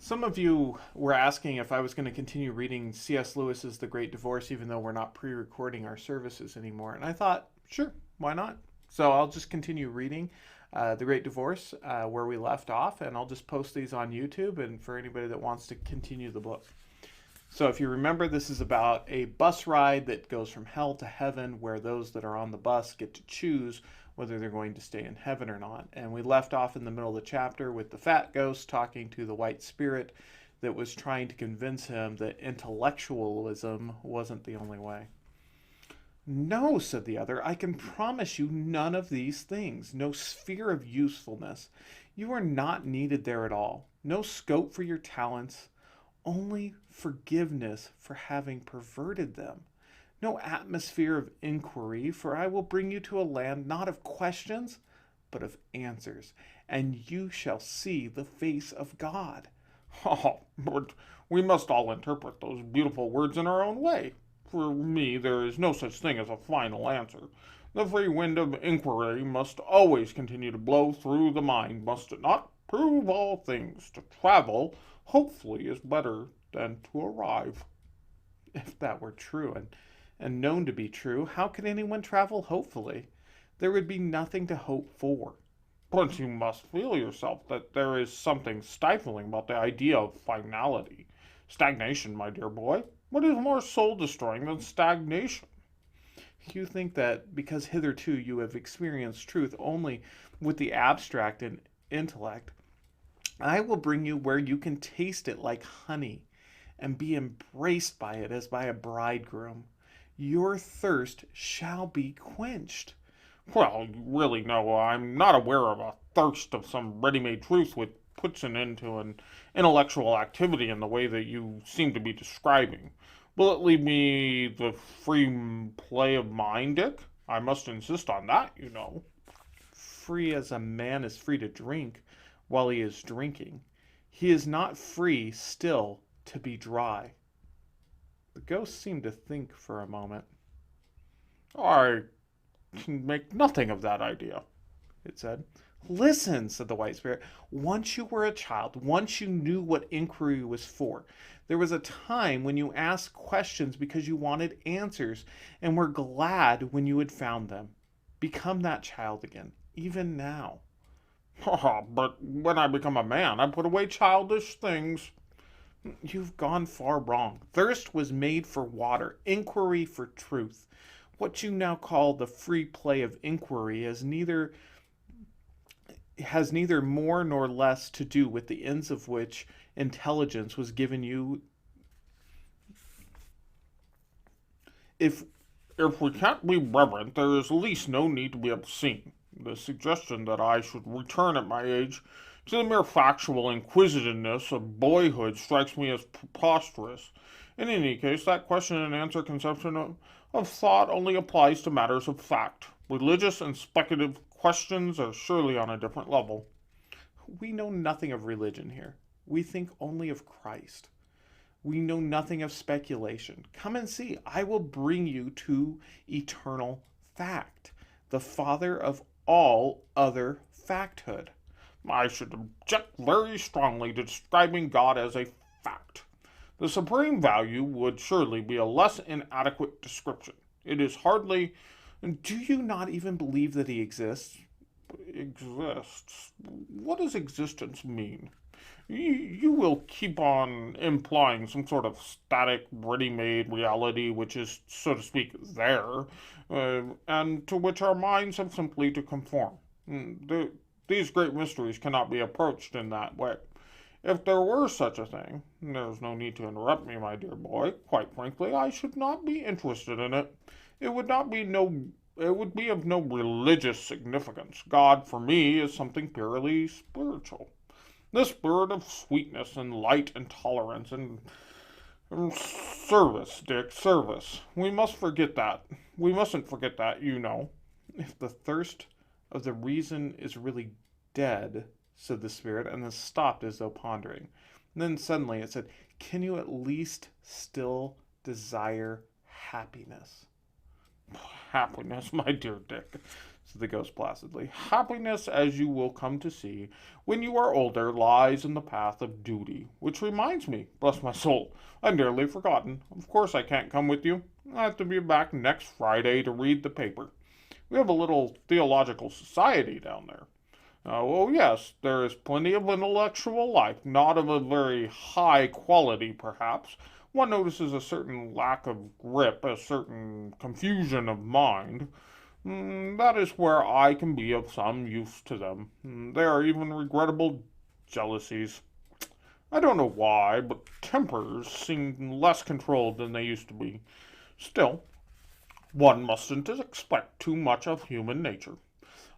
Some of you were asking if I was going to continue reading C.S. Lewis's The Great Divorce, even though we're not pre recording our services anymore. And I thought, sure, why not? So I'll just continue reading The Great Divorce where we left off, and I'll just post these on YouTube and for anybody that wants to continue the book. So if you remember, this is about a bus ride that goes from hell to heaven, where those that are on the bus get to choose whether they're going to stay in heaven or not. And we left off in the middle of the chapter with the fat ghost talking to the white spirit that was trying to convince him that intellectualism wasn't the only way. No, said the other, I can promise you none of these things. No sphere of usefulness. You are not needed there at all. No scope for your talents. Only forgiveness for having perverted them. No atmosphere of inquiry, for I will bring you to a land not of questions, but of answers, and you shall see the face of God. Oh, but we must all interpret those beautiful words in our own way. For me, there is no such thing as a final answer. The free wind of inquiry must always continue to blow through the mind, must it not? Prove all things. To travel, hopefully, is better than to arrive. If that were true, and known to be true, how could anyone travel hopefully? There would be nothing to hope for. But you must feel yourself that there is something stifling about the idea of finality. Stagnation, my dear boy. What is more soul destroying than stagnation? You think that because hitherto you have experienced truth only with the abstract and intellect, I will bring you where you can taste it like honey and be embraced by it as by a bridegroom. Your thirst shall be quenched. Well, you really know I'm not aware of a thirst of some ready-made truth which puts an end to an intellectual activity in the way that you seem to be describing. Will it leave me the free play of mind, Dick? I must insist on that, you know. Free as a man is free to drink while he is drinking. He is not free still to be dry. The ghost seemed to think for a moment. I can make nothing of that idea, it said. Listen, said the white spirit. Once you were a child, once you knew what inquiry was for, there was a time when you asked questions because you wanted answers and were glad when you had found them. Become that child again, even now. But when I become a man, I put away childish things. You've gone far wrong. Thirst was made for water, inquiry for truth. What you now call the free play of inquiry has neither more nor less to do with the ends of which intelligence was given you. If we can't be reverent, there is at least no need to be obscene. The suggestion that I should return at my age to the mere factual inquisitiveness of boyhood strikes me as preposterous. In any case, that question and answer conception of thought only applies to matters of fact. Religious and speculative questions are surely on a different level. We know nothing of religion here. We think only of Christ. We know nothing of speculation. Come and see. I will bring you to eternal fact, the father of all other facthood. I should object very strongly to describing God as a fact. The supreme value would surely be a less inadequate description. It is hardly. Do you not even believe that he exists? Exists? What does existence mean? You will keep on implying some sort of static, ready-made reality which is, so to speak, there, and to which our minds have simply to conform. These great mysteries cannot be approached in that way. If there were such a thing, there's no need to interrupt me, my dear boy. Quite frankly, I should not be interested in it. It would be of no religious significance. God, for me, is something purely spiritual. The spirit of sweetness and light and tolerance and service, Dick, service. We mustn't forget that, you know. If the thirst of the reason is really dead, said the spirit, and then stopped as though pondering. And then suddenly it said, can you at least still desire happiness? Happiness, my dear Dick. said the ghost placidly. Happiness, as you will come to see, when you are older, lies in the path of duty. Which reminds me, bless my soul, I'd nearly forgotten. Of course I can't come with you. I have to be back next Friday to read the paper. We have a little theological society down there. Oh, yes, there is plenty of intellectual life, not of a very high quality, perhaps. One notices a certain lack of grip, a certain confusion of mind. That is where I can be of some use to them. There are even regrettable jealousies. I don't know why, but tempers seem less controlled than they used to be. Still, one mustn't expect too much of human nature.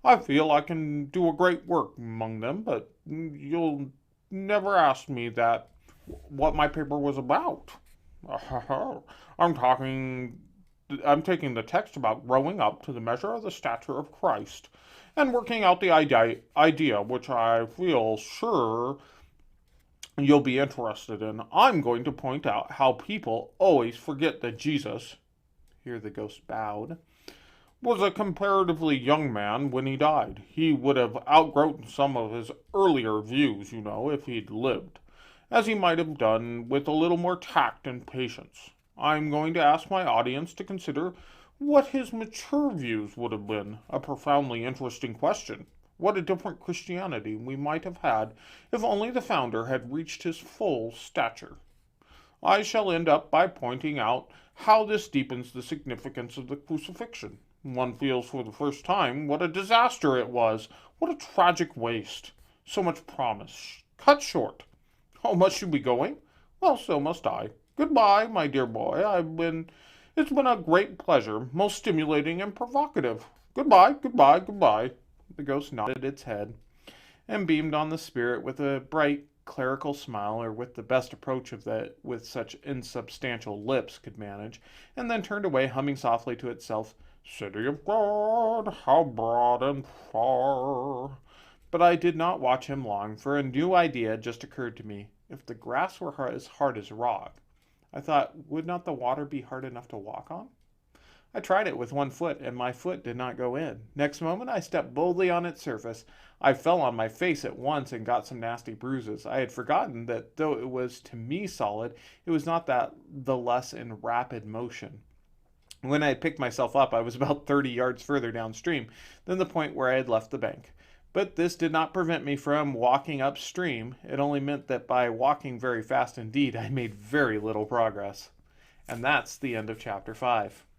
I feel I can do a great work among them, but you'll never ask me that what my paper was about. I'm talking I'm taking the text about growing up to the measure of the stature of Christ and working out the idea which I feel sure you'll be interested in. I'm going to point out how people always forget that Jesus, here the ghost bowed, was a comparatively young man when he died. He would have outgrown some of his earlier views, if he'd lived, as he might have done with a little more tact and patience. I'm going to ask my audience to consider what his mature views would have been, a profoundly interesting question. What a different Christianity we might have had if only the founder had reached his full stature. I shall end up by pointing out how this deepens the significance of the crucifixion. One feels for the first time what a disaster it was, what a tragic waste. So much promise, cut short. Oh, must you be going? Well, so must I. Goodbye, my dear boy. It's been a great pleasure, most stimulating and provocative. Goodbye, goodbye, goodbye. The ghost nodded its head and beamed on the spirit with a bright clerical smile, or with the best approach of that with such insubstantial lips could manage, and then turned away, humming softly to itself, "City of God, how broad and far." But I did not watch him long, for a new idea just occurred to me. If the grass were as hard as rock, I thought, would not the water be hard enough to walk on? I tried it with one foot, and my foot did not go in. Next moment I stepped boldly on its surface. I fell on my face at once and got some nasty bruises. I had forgotten that though it was to me solid, it was not that the less in rapid motion. When I had picked myself up, I was about 30 yards further downstream than the point where I had left the bank. But this did not prevent me from walking upstream. It only meant that by walking very fast indeed, I made very little progress. And that's the end of chapter 5.